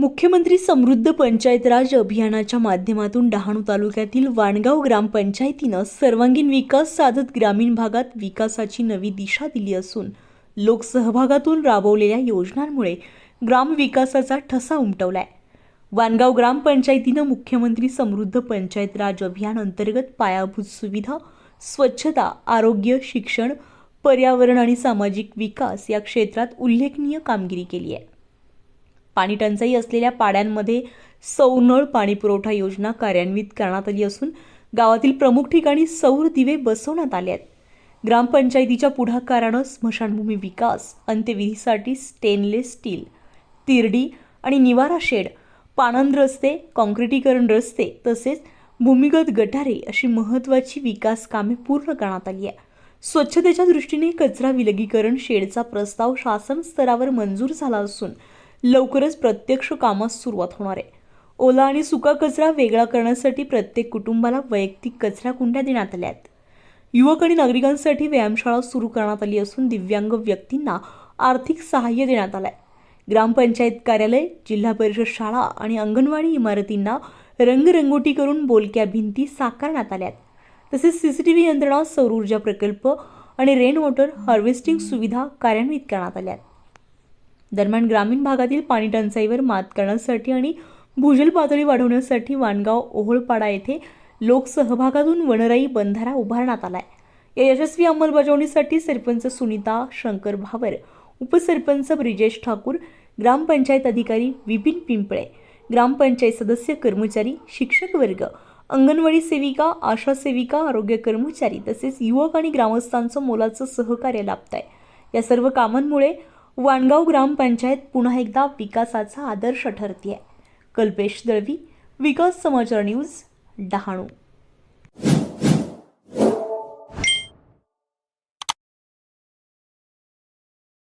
मुख्यमंत्री समृद्ध पंचायत राज अभियानाच्या माध्यमातून डहाणू तालुक्यातील वाणगाव ग्रामपंचायतीनं सर्वांगीण विकास साधत ग्रामीण भागात विकासाची नवी दिशा दिली असून लोकसहभागातून राबवलेल्या योजनांमुळे ग्रामविकासाचा ठसा उमटवलाय। वाणगाव ग्रामपंचायतीनं मुख्यमंत्री समृद्ध पंचायत राज अभियान अंतर्गत पायाभूत सुविधा, स्वच्छता, आरोग्य, शिक्षण, पर्यावरण आणि सामाजिक विकास या क्षेत्रात उल्लेखनीय कामगिरी केली आहे। पाणी टंचाई असलेल्या पाड्यांमध्ये सौर पाणी पुरवठा योजना कार्यान्वित करण्यात आली असून गावातील प्रमुख ठिकाणी सौर दिवे बसवण्यात आले आहेत। ग्रामपंचायतीच्या पुढाकारानं स्मशानभूमी विकास, अंत्यविधीसाठी स्टेनलेस स्टील, तिरडी आणि निवारा शेड, पाणंद रस्ते, काँक्रिटीकरण रस्ते तसेच भूमिगत गटारे अशी महत्त्वाची विकास कामे पूर्ण करण्यात आली आहे। स्वच्छतेच्या दृष्टीने कचरा विलगीकरण शेडचा प्रस्ताव शासन स्तरावर मंजूर झाला असून लवकरच प्रत्यक्ष कामास सुरुवात होणार आहे। ओला आणि सुका कचरा वेगळा करण्यासाठी प्रत्येक कुटुंबाला वैयक्तिक कचरा कुंड्या देण्यात आल्या आहेत। युवक आणि नागरिकांसाठी व्यायामशाळा सुरू करण्यात आली असून दिव्यांग व्यक्तींना आर्थिक सहाय्य देण्यात आलं आहे। ग्रामपंचायत कार्यालय, जिल्हा परिषद शाळा आणि अंगणवाडी इमारतींना रंगरंगोटी करून बोलक्या भिंती साकारण्यात आल्या आहेत। तसेच सीसीटीव्ही यंत्रणा, सौर ऊर्जा प्रकल्प आणि रेन वॉटर हार्वेस्टिंग सुविधा कार्यान्वित करण्यात आल्या आहेत। दरम्यान ग्रामीण भागातील पाणी टंचाईवर मात करण्यासाठी आणि भूजल पातळी वाढवण्यासाठी वाणगाव ओहळपाडा येथे लोकसहभागातून वनराई बंधारा उभारण्यात आलाय। या यशस्वी अंमलबजावणीसाठी सरपंच सुनीता शंकर भावर, उपसरपंच ब्रिजेश ठाकूर, ग्रामपंचायत अधिकारी विपिन पिंपळे, ग्रामपंचायत सदस्य, कर्मचारी, शिक्षक वर्ग, अंगणवाडी सेविका, आशा सेविका, आरोग्य कर्मचारी तसेच युवक आणि ग्रामस्थांचं मोलाचं सहकार्य लाभत आहे। या सर्व कामांमुळे वाणगाव ग्रामपंचायत पुन्हा एकदा विकासाचा आदर्श ठरते आहे। कल्पेश दळवी, विकास समाचार न्यूज, डहाणू।